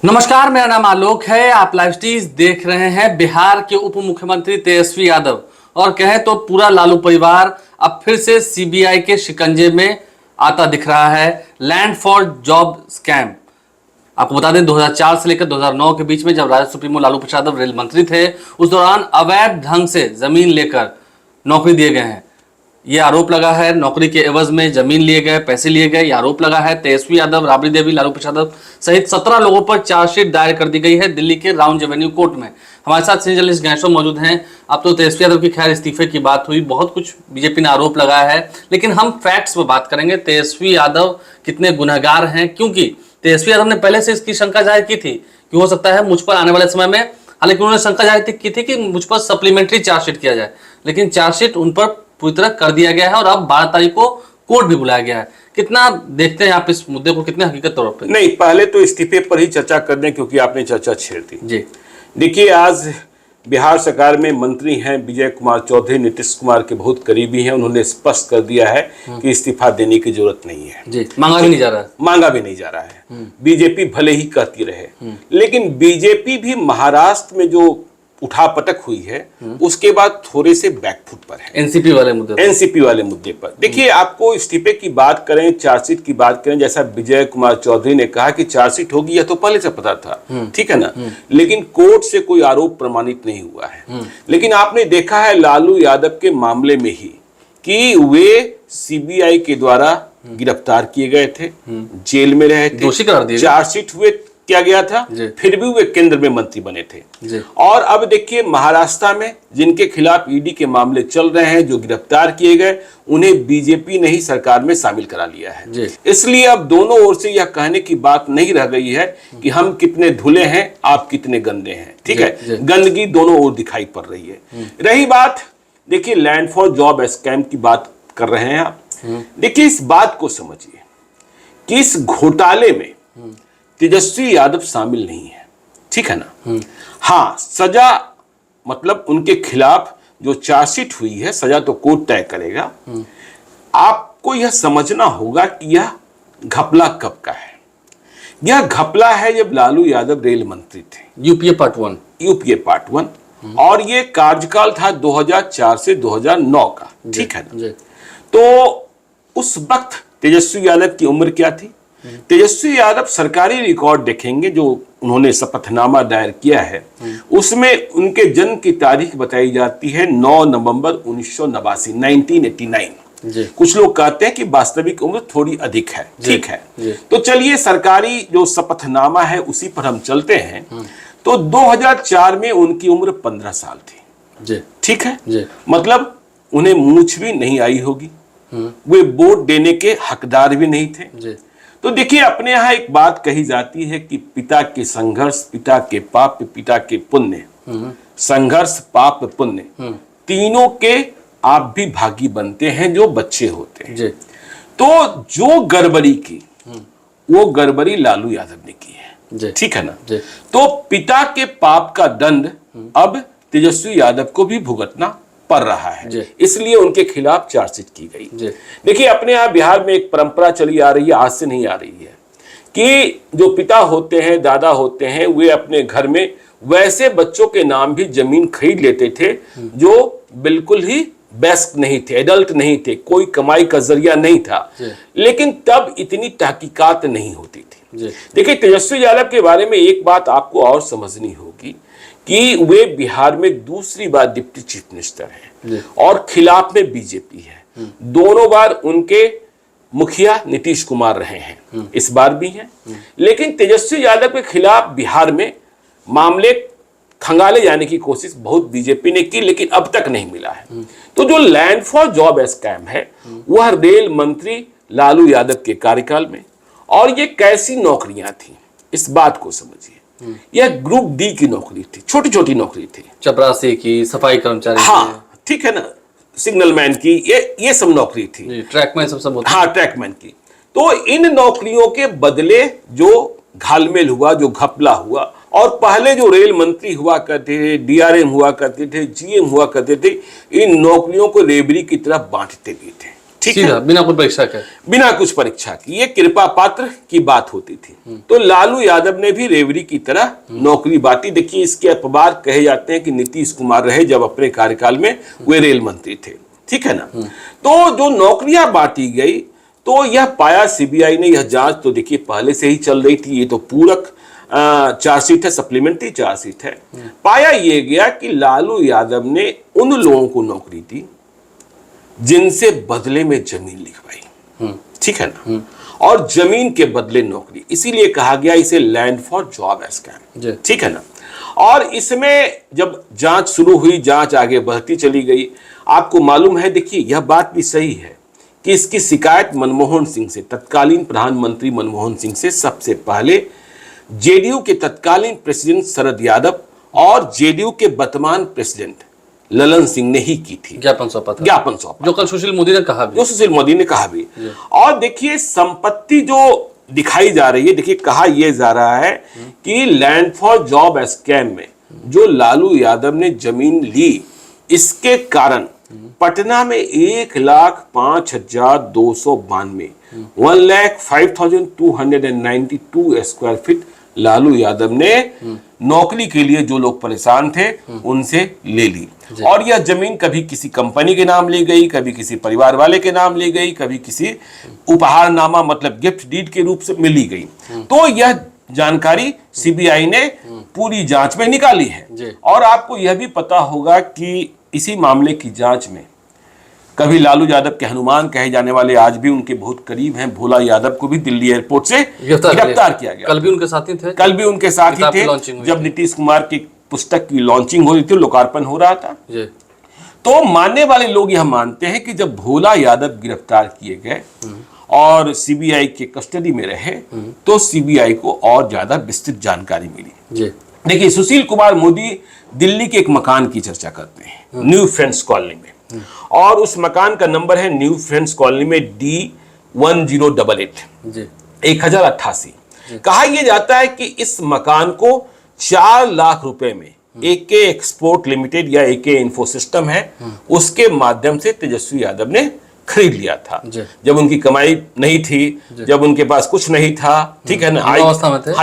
नमस्कार, मेरा नाम आलोक है। आप लाइव स्टीज देख रहे हैं। बिहार के उप मुख्यमंत्री तेजस्वी यादव और कहें तो पूरा लालू परिवार अब फिर से सीबीआई के शिकंजे में आता दिख रहा है। Land for job scam. आपको बता दें 2004 से लेकर 2009 के बीच में जब राजद सुप्रीमो लालू प्रसाद यादव रेल मंत्री थे, उस दौरान अवैध ढंग से जमीन लेकर नौकरी दिए गए हैं। ये आरोप लगा है। नौकरी के एवज में जमीन लिए गए, पैसे लिए गए, ये आरोप लगा है। तेजस्वी यादव, राबड़ी देवी, लालू प्रसाद यादव सहित 17 लोगों पर चार्जशीट दायर कर दी गई है दिल्ली के राउंड एवेन्यू कोर्ट में। हमारे साथ सीनियर जर्नलिस्ट गैंशो मौजूद हैं। अब तो तेजस्वी यादव की खैर इस्तीफे की बात हुई, बहुत कुछ बीजेपी ने आरोप लगाया है, लेकिन हम फैक्ट्स पर बात करेंगे। तेजस्वी यादव कितने गुनहगार हैं, क्योंकि तेजस्वी यादव ने पहले से इसकी शंका जाहिर की थी कि हो सकता है मुझ पर आने वाले समय में, हालांकि उन्होंने शंका जाहिर की थी कि मुझ पर सप्लीमेंट्री चार्जशीट किया जाए, लेकिन चार्जशीट उन पर पूरी तरह कर दिया गया है और अब 12 तारीख को कोर्ट भी बुलाया गया है। कितना देखते हैं आप इस मुद्दे को, कितने हकीकत तौर पर? नहीं, पहले तो इस्तीफे पर ही चर्चा कर दें, क्योंकि आपने चर्चा छेड़ दी जी। देखिए, आज बिहार सरकार में मंत्री हैं विजय कुमार चौधरी, नीतीश कुमार के बहुत करीबी हैं। उन्होंने स्पष्ट कर दिया है कि इस्तीफा देने की जरूरत नहीं है जी। मांगा भी नहीं जा रहा है। मांगा भी नहीं जा रहा है। बीजेपी भले ही कहती रहे, लेकिन बीजेपी भी महाराष्ट्र में जो उठापटक हुई है उसके बाद थोड़े से बैकफुट पर है एनसीपी वाले मुद्दे पर। देखिए, आपको इस्तीफे की बात करें, चार्जशीट की बात करें, जैसा विजय कुमार चौधरी ने कहा कि चार्जशीट होगी, यह तो पहले से पता था, ठीक है ना, लेकिन कोर्ट से कोई आरोप प्रमाणित नहीं हुआ है। लेकिन आपने देखा है लालू यादव के मामले में ही कि वे सीबीआई के द्वारा गिरफ्तार किए गए थे, जेल में रहे थे, दोषी करार दिए, चार्जशीट हुए किया गया था, फिर भी वे केंद्र में मंत्री बने थे। और अब देखिए, महाराष्ट्र में जिनके खिलाफ ईडी के मामले चल रहे हैं, जो गिरफ्तार किए गए, उन्हें बीजेपी ने ही सरकार में शामिल करा लिया है। इसलिए अब दोनों ओर से यह कहने की बात नहीं रह गई है कि हम कितने धुले हैं, आप कितने गंदे हैं, ठीक है। गंदगी दोनों ओर दिखाई पड़ रही है। रही बात, देखिए, लैंड फॉर जॉब स्कैम की बात कर रहे हैं आप। देखिए, इस बात को समझिए कि इस घोटाले में तेजस्वी यादव शामिल नहीं है, ठीक है ना। हाँ, सजा मतलब उनके खिलाफ जो चार्जशीट हुई है, सजा तो कोर्ट तय करेगा। आपको यह समझना होगा कि यह घपला कब का है। यह घपला है जब लालू यादव रेल मंत्री थे, यूपीए पार्ट 1, और ये कार्यकाल था 2004 से 2009 का, ठीक है ना। तो उस वक्त तेजस्वी यादव की उम्र क्या थी? तेजस्वी यादव, सरकारी रिकॉर्ड देखेंगे जो उन्होंने शपथनामा दायर किया है, उसमें उनके जन्म की तारीख बताई जाती है 9 नवंबर 1989, 1989। कुछ लोग कहते हैं कि वास्तविक उम्र थोड़ी अधिक है, ठीक है। तो चलिए, सरकारी जो शपथनामा है उसी पर हम चलते हैं। तो 2004 में उनकी उम्र 15 साल थी, ठीक है। मतलब उन्हें मूंछ भी नहीं आई होगी, वे वोट देने के हकदार भी नहीं थे। तो देखिए, अपने यहाँ एक बात कही जाती है कि पिता के संघर्ष, पिता के पाप, पिता के पुण्य, संघर्ष, पाप, पुण्य, तीनों के आप भी भागी बनते हैं जो बच्चे होते हैं। तो जो गड़बड़ी की, वो गड़बड़ी लालू यादव ने की है, ठीक है ना। तो पिता के पाप का दंड अब तेजस्वी यादव को भी भुगतना पड़ रहा है, इसलिए उनके खिलाफ चार्जशीट की गई। देखिए, अपने यहाँ बिहार में एक परंपरा चली आ रही है, आज से नहीं आ रही है, कि जो पिता होते हैं, दादा होते हैं, वे अपने घर में वैसे बच्चों के नाम भी जमीन खरीद लेते थे जो बिल्कुल ही वयस्क नहीं थे, एडल्ट नहीं थे, कोई कमाई का जरिया नहीं था। लेकिन तब इतनी तहकीकात नहीं होती थी। देखिए, तेजस्वी यादव के बारे में एक बात आपको और समझनी होगी कि वे बिहार में दूसरी बार डिप्टी चीफ मिनिस्टर हैं और खिलाफ में बीजेपी है। दोनों बार उनके मुखिया नीतीश कुमार रहे हैं, इस बार भी हैं। लेकिन तेजस्वी यादव के खिलाफ बिहार में मामले खंगाले जाने की कोशिश बहुत बीजेपी ने की, लेकिन अब तक नहीं मिला है। तो जो लैंड फॉर जॉब स्कैम है, वह रेल मंत्री लालू यादव के कार्यकाल में, और ये कैसी नौकरियां थी, इस बात को समझिए। यह ग्रुप डी की नौकरी थी, छोटी छोटी नौकरी थी, चपरासी की, सफाई कर्मचारी, हाँ, ठीक है ना, सिग्नल मैन की, ये सब नौकरी थी, ट्रैकमैन सब, हाँ, ट्रैकमैन की। तो इन नौकरियों के बदले जो घालमेल हुआ, जो घपला हुआ, और पहले जो रेल मंत्री हुआ करते थे, डीआरएम हुआ करते थे, जीएम हुआ करते थे, इन नौकरियों को रेबरी की तरफ बांटते भी थे, ठीक है, सीधा बिना कोई परीक्षा के, बिना कुछ परीक्षा की, ये कृपा पात्र की बात होती थी। तो लालू यादव ने भी रेवड़ी की तरह नौकरी बांटी। देखिए, इसके अपवाद कहे जाते हैं कि नीतीश कुमार रहे, जब अपने कार्यकाल में वे रेल मंत्री थे, ठीक है ना। तो जो नौकरियां बांटी गई, तो यह पाया सीबीआई ने, यह जांच तो देखिए पहले से ही चल रही थी, ये तो पूरक चार्जशीट है, सप्लीमेंट्री चार्जशीट है। पाया ये गया कि लालू यादव ने उन लोगों को नौकरी दी जिनसे बदले में जमीन लिखवाई, ठीक है ना, और जमीन के बदले नौकरी, इसीलिए कहा गया इसे लैंड फॉर जॉब स्कैम, ठीक है ना। और इसमें जब जांच शुरू हुई, जांच आगे बढ़ती चली गई। आपको मालूम है, देखिए यह बात भी सही है कि इसकी शिकायत मनमोहन सिंह से, तत्कालीन प्रधानमंत्री मनमोहन सिंह से सबसे पहले जेडीयू के तत्कालीन प्रेसिडेंट शरद यादव और जेडीयू के वर्तमान प्रेसिडेंट ललन सिंह ने ही की थी। ज्ञापन सौंपा था, ज्ञापन सौंपा, जो कल सुशील मोदी ने कहा भी, जो सुशील मोदी ने कहा भी। और देखिए संपत्ति जो दिखाई जा रही है, देखिए कहा यह जा रहा है कि लैंड फॉर जॉब स्कैम में जो लालू यादव ने जमीन ली, इसके कारण पटना में 1,05,292 1,05,292 स्क्वायर फीट लालू यादव ने नौकरी के लिए जो लोग परेशान थे उनसे ले ली। और यह जमीन कभी किसी कंपनी के नाम ली गई, कभी किसी परिवार वाले के नाम ली गई, कभी किसी उपहारनामा मतलब गिफ्ट डीड के रूप से मिली गई। तो यह जानकारी सीबीआई ने पूरी जांच में निकाली है। और आपको यह भी पता होगा कि इसी मामले की जांच में कभी लालू यादव के हनुमान कहे जाने वाले आज भी उनके बहुत करीब हैं, भोला यादव को भी दिल्ली एयरपोर्ट से गिरफ्तार किया गया। कल भी उनके साथी थे, कल भी उनके साथी थे जब नीतीश कुमार की पुस्तक की लॉन्चिंग हो रही थी, लोकार्पण हो रहा था। तो मानने वाले लोग यह मानते हैं कि जब भोला यादव गिरफ्तार किए गए और सीबीआई के कस्टडी में रहे, तो सीबीआई को और ज्यादा विस्तृत जानकारी मिली। देखिए, सुशील कुमार मोदी दिल्ली के एक मकान की चर्चा करते हैं, न्यू फ्रेंड्स कॉलोनी में, और उस मकान का नंबर है न्यू फ्रेंड्स कॉलोनी में D1088। कहा यह जाता है कि इस मकान को 4 लाख रुपए में एके एक्सपोर्ट लिमिटेड या एके इन्फोसिस्टम है, उसके माध्यम से तेजस्वी यादव ने खरीद लिया था। जब उनकी कमाई नहीं थी, जब उनके पास कुछ नहीं था, ठीक है ना,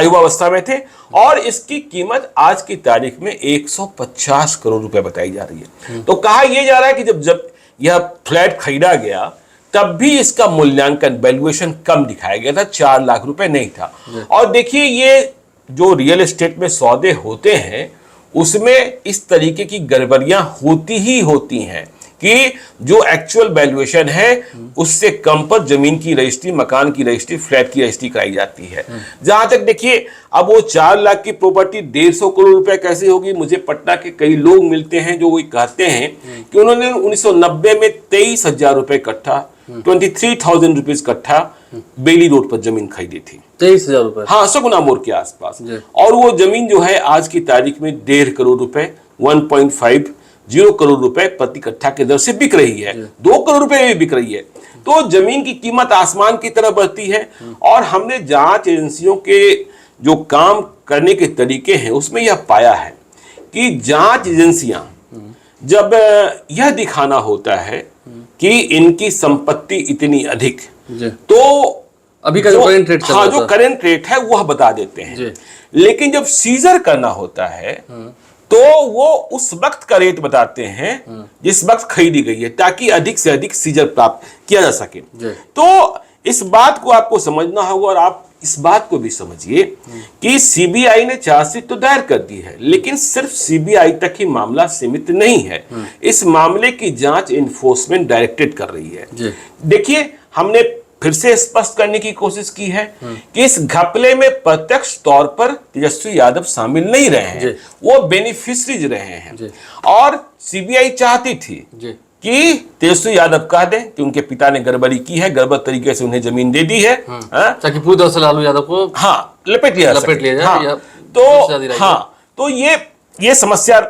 युवावस्था में थे। और इसकी कीमत आज की तारीख में 150 करोड़ रुपए बताई जा रही है। तो कहा यह जा रहा है कि जब यह फ्लैट खरीदा गया, तब भी इसका मूल्यांकन, वैल्यूएशन कम दिखाया गया था, 4 लाख रुपए नहीं था। और देखिए, ये जो रियल एस्टेट में सौदे होते हैं, उसमें इस तरीके की गड़बड़ियां होती ही होती हैं कि जो एक्चुअल वैल्यूएशन है उससे कम पर जमीन की रजिस्ट्री, मकान की रजिस्ट्री, फ्लैट की रजिस्ट्री कराई जाती है। जहां तक देखिए, अब वो 4 लाख की प्रॉपर्टी 150 करोड़ रुपए कैसे होगी? मुझे पटना के कई लोग मिलते हैं जो वो कहते हैं कि उन्होंने 1990 में 23,000 रुपए कट्ठा, 23,000 रुपीज कट्ठा बेली रोड पर जमीन खरीदी थी। 23,000 रुपए? हाँ, सगुना मोड़ के आसपास। और वो जमीन जो है आज की तारीख में 1.5 करोड़ रुपए, 1.50 करोड़ रुपए प्रति कट्ठा के दर से बिक रही है, 2 करोड़ रुपए में बिक रही है। तो जमीन की कीमत आसमान की तरह बढ़ती है। और हमने जांच एजेंसियों के जो काम करने के तरीके हैं उसमें यह पाया है कि जांच एजेंसियां जब यह दिखाना होता है कि इनकी संपत्ति इतनी अधिक, तो अभी का जो करेंट रेट, हाँ, जो करेंट रेट है वह बता देते हैं। लेकिन जब सीजर करना होता है तो वो उस वक्त का रेट बताते हैं जिस वक्त खरीदी गई है, ताकि अधिक से अधिक सीजर प्राप्त किया जा सके। तो इस बात को आपको समझना होगा। और आप इस बात को भी समझिए कि सीबीआई ने चार्जशीट तो दायर कर दी है, लेकिन सिर्फ सीबीआई तक ही मामला सीमित नहीं है। इस मामले की जांच एनफोर्समेंट डायरेक्टरेट कर रही है। देखिए, हमने फिर से स्पष्ट करने की कोशिश की है कि इस घपले में प्रत्यक्ष तौर पर तेजस्वी यादव शामिल नहीं रहे हैं, वो बेनिफिशरीज रहे हैं। और सीबीआई चाहती थी कि तेजस्वी यादव कह दें कि उनके पिता ने गड़बड़ी की है, गड़बड़ तरीके से उन्हें जमीन दे दी है, ताकि पूरी तरह से लालू यादव को लपेट लिया जाए। तो ये समस्या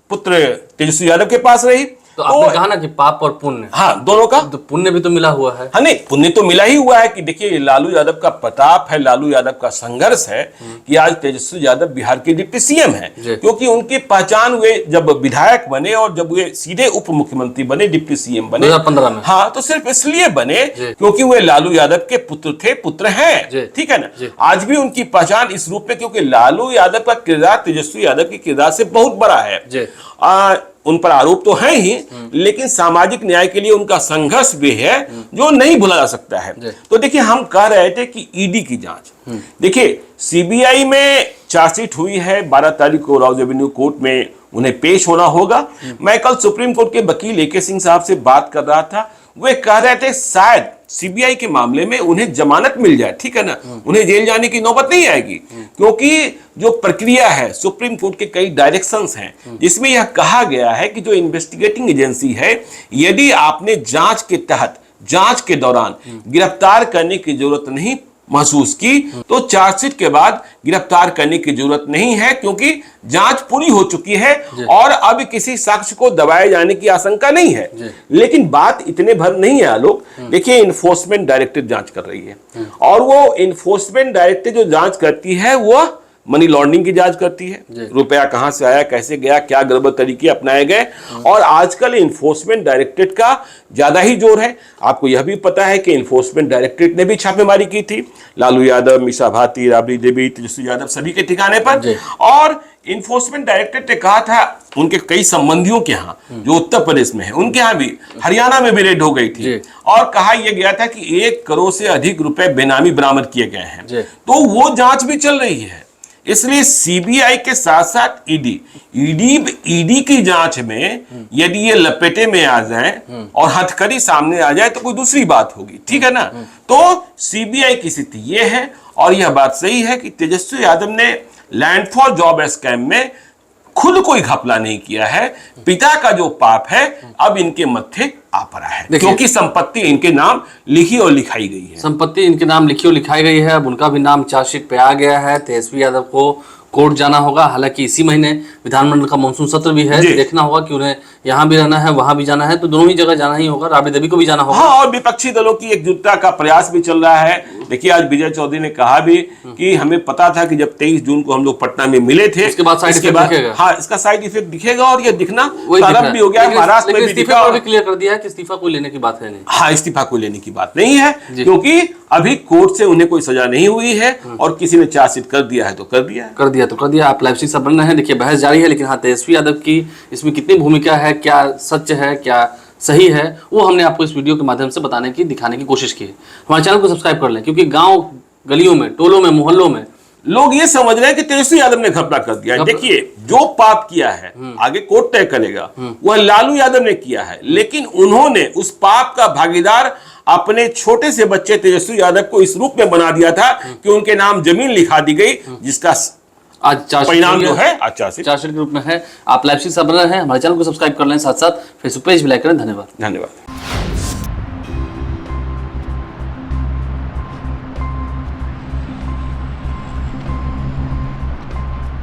पुत्र तेजस्वी यादव के पास रही। तो आपने कहा ना कि पाप और पुण्य, हाँ दोनों का, तो पुण्य भी तो मिला हुआ है। हाँ नहीं, पुण्य तो मिला ही हुआ है कि देखिए लालू यादव का प्रताप है, लालू यादव का संघर्ष है कि आज तेजस्वी यादव बिहार के डिप्टी सीएम है, क्योंकि उनकी पहचान वे जब विधायक बने और जब वे सीधे उप मुख्यमंत्री बने, डिप्टी सीएम बने 2015 में, हाँ, तो सिर्फ इसलिए बने क्योंकि वे लालू यादव के पुत्र थे, पुत्र हैं, ठीक है ना। आज भी उनकी पहचान इस रूप में, क्योंकि लालू यादव का किरदार तेजस्वी यादव के किरदार से बहुत बड़ा है। उन पर आरोप तो है ही, लेकिन सामाजिक न्याय के लिए उनका संघर्ष भी है जो नहीं भूला जा सकता है। तो देखिए, हम कह रहे थे कि ईडी की जांच, देखिए सीबीआई में चार्जशीट हुई है, 12 तारीख को राउज एवेन्यू कोर्ट में उन्हें पेश होना होगा। मैं कल सुप्रीम कोर्ट के वकील एके सिंह साहब से बात कर रहा था, वे कह रहे थे शायद सीबीआई के मामले में उन्हें जमानत मिल जाए, ठीक है ना, उन्हें जेल जाने की नौबत नहीं आएगी, क्योंकि जो प्रक्रिया है, सुप्रीम कोर्ट के कई डायरेक्शंस हैं जिसमें यह कहा गया है कि जो इन्वेस्टिगेटिंग एजेंसी है, यदि आपने जांच के तहत, जांच के दौरान गिरफ्तार करने की जरूरत नहीं महसूस की, तो चार्जशीट के बाद गिरफ्तार करने की जरूरत नहीं है, क्योंकि जांच पूरी हो चुकी है और अब किसी साक्ष्य को दबाए जाने की आशंका नहीं है। लेकिन बात इतने भर नहीं है आलोक, देखिए इन्फोर्समेंट डायरेक्टरेट जांच कर रही है, और वो इन्फोर्समेंट डायरेक्टरेट जो जांच करती है वो मनी लॉन्ड्रिंग की जांच करती है, रुपया कहां से आया, कैसे गया, क्या गड़बड़ तरीके अपनाए गए। और आजकल इन्फोर्समेंट डायरेक्टरेट का ज्यादा ही जोर है। आपको यह भी पता है कि इन्फोर्समेंट डायरेक्टरेट ने भी छापेमारी की थी लालू यादव, मीसा भारती, राबड़ी देवी, तेजस्वी यादव सभी के ठिकाने पर, और इन्फोर्समेंट डायरेक्टरेट ने कहा था उनके कई संबंधियों के यहाँ जो उत्तर प्रदेश में है, उनके यहाँ भी, हरियाणा में भी रेड हो गई थी, और कहा यह गया था कि 1 करोड़ से अधिक रुपए बेनामी बरामद किए गए हैं। तो वो जांच भी चल रही है। इसलिए सीबीआई के साथ साथ ईडी की जांच में यदि ये लपेटे में आ जाए और हथकड़ी सामने आ जाए तो कोई दूसरी बात होगी, ठीक है ना। तो सीबीआई की स्थिति ये है, और यह बात सही है कि तेजस्वी यादव ने लैंडफॉल जॉब स्कैम में खुद कोई घपला नहीं किया है। पिता का जो पाप है अब इनके मत्थे आ पड़ा है, क्योंकि संपत्ति इनके नाम लिखी और लिखाई गई है। संपत्ति इनके नाम लिखी और लिखाई गई है। अब उनका भी नाम चार्जशीट पे आ गया है। तेजस्वी यादव को कोर्ट जाना होगा। हालांकि इसी महीने विधानमंडल का मानसून सत्र भी है, देखना होगा कि उन्हें यहाँ भी रहना है, वहां भी जाना है, तो दोनों ही जगह जाना ही होगा। राबड़ी देवी को भी जाना होगा। हाँ, और विपक्षी दलों की एकजुटता का प्रयास भी चल रहा है। देखिए, आज विजय चौधरी ने कहा भी कि हमें पता था कि जब 23 जून को हम लोग पटना में मिले थे, इसके बाद साइड इफेक्ट दिखेगा। हाँ, इसका साइड इफेक्ट दिखेगा, और ये दिखना प्रारंभ भी हो गया। महाराष्ट्र में भी इस्तीफा भी क्लियर कर दिया है कि इस्तीफा कोई लेने की बात है नहीं। हाँ, इस्तीफा कोई लेने की बात नहीं है, क्योंकि अभी कोर्ट से उन्हें कोई सजा नहीं हुई है, और किसी ने चार्जशीट कर दिया है तो कर दिया है, कर दिया तो कर दिया। आप लाइव सब बन रहे हैं। देखिए, बहस जारी है, लेकिन हाँ, तेजस्वी यादव की इसमें कितनी भूमिका है, क्या सच है, क्या सही है, वो हमने आपको इस वीडियो के माध्यम से बताने की, दिखाने की कोशिश की है। हमारे चैनल को सब्सक्राइब कर लें, क्योंकि गांव गलियों में, टोलों में, मोहल्लों में लोग ये समझ रहे हैं कि तेजस्वी यादव ने घपला कर दिया है। देखिए, जो पाप किया है आगे कोर्ट तय करेगा, वह लालू यादव ने किया है, लेकिन उन्होंने उस पाप का भागीदार अपने छोटे से बच्चे तेजस्वी यादव को इस रूप में बना दिया था कि उनके नाम जमीन लिखा दी गई, जिसका आज परिणाम जो है आज चार्जशीट के रूप में है। आप लाइव से सब बन रहे हैं। हमारे चैनल को सब्सक्राइब कर लें, साथ साथ फेसबुक पेज भी लाइक करें। धन्यवाद।